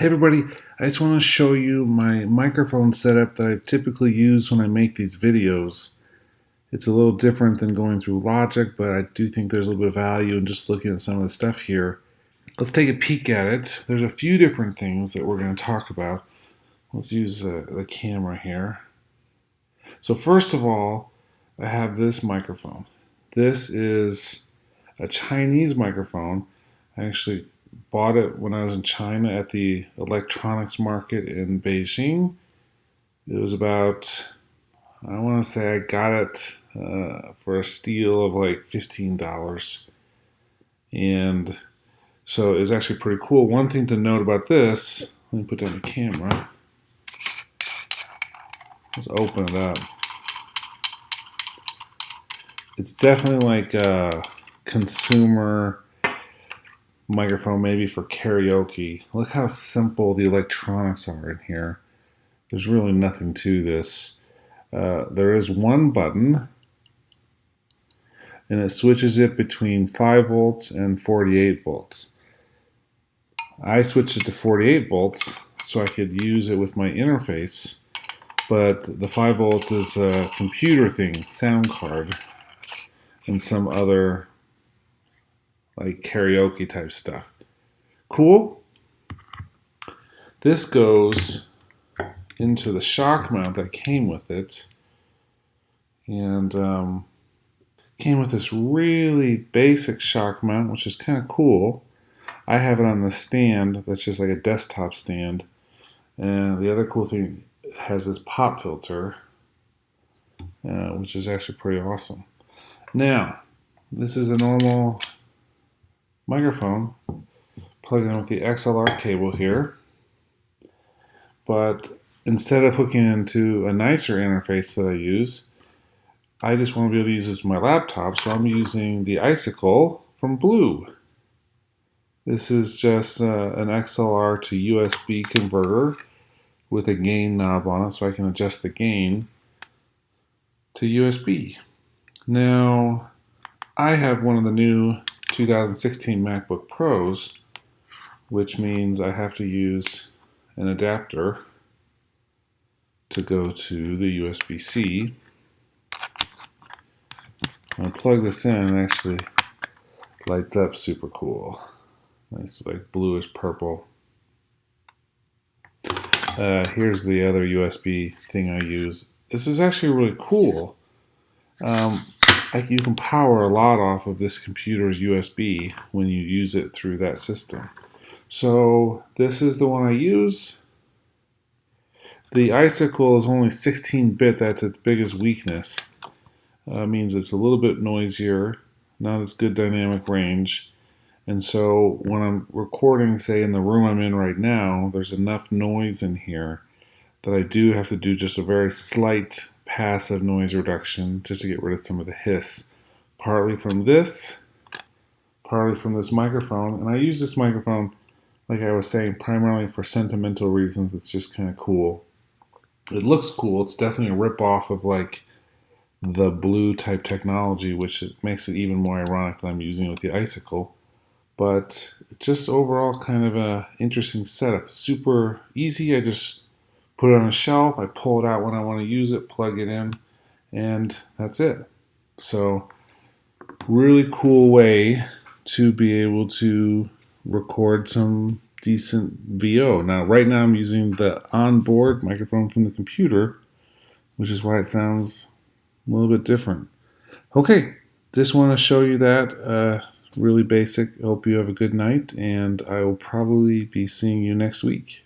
Hey everybody, I just want to show you my microphone setup that I typically use when I make these videos. It's a little different than going through Logic, but I do think there's a little bit of value in just looking at some of the stuff here. Let's take a peek at it. There's a few different things that we're going to talk about. Let's use the camera here. So first of all, I have this microphone. This is a Chinese microphone. I actually bought it when I was in China at the electronics market in Beijing. It was about, I want to say I got it for a steal of like $15. And so it was actually pretty cool. One thing to note about this, let me put down the camera. Let's open it up. It's definitely like a consumer microphone, maybe for karaoke. Look how simple the electronics are in here. There's really nothing to this. There is one button, and it switches it between 5 volts and 48 volts. I switched it to 48 volts so I could use it with my interface, but the 5 volts is a computer thing, sound card, and some other like karaoke type stuff. Cool. This goes into the shock mount that came with it, and came with this really basic shock mount, which is kind of cool. I have it on the stand that's just like a desktop stand, and the other cool thing, it has this pop filter, which is actually pretty awesome. Now, this is a normal microphone plugged in with the XLR cable here, but instead of hooking into a nicer interface that I use, I just want to be able to use this with my laptop, so I'm using the Icicle from Blue. This is just an XLR to USB converter with a gain knob on it, so I can adjust the gain to USB. Now, I have one of the new 2016 MacBook Pros, which means I have to use an adapter to go to the USB-C. I plug this in and it actually lights up super cool. Nice, like bluish purple. Here's the other USB thing I use. This is actually really cool. You can power a lot off of this computer's USB when you use it through that system. So this is the one I use. The Icicle is only 16-bit. That's its biggest weakness. Means it's a little bit noisier, not as good dynamic range. And so when I'm recording, say in the room I'm in right now, there's enough noise in here that I do have to do just a very slight passive noise reduction just to get rid of some of the hiss. Partly from this, partly from this microphone. And I use this microphone, like I was saying, primarily for sentimental reasons. It's just kind of cool. It looks cool. It's definitely a rip-off of like the Blue type technology, which it makes it even more ironic that I'm using it with the Icicle. But just overall kind of a interesting setup. Super easy. I just put it on a shelf. I pull it out when I want to use it, plug it in, and that's it. So really cool way to be able to record some decent VO. Now, right now I'm using the onboard microphone from the computer, which is why it sounds a little bit different. Okay, just want to show you that. Really basic. Hope you have a good night, and I will probably be seeing you next week.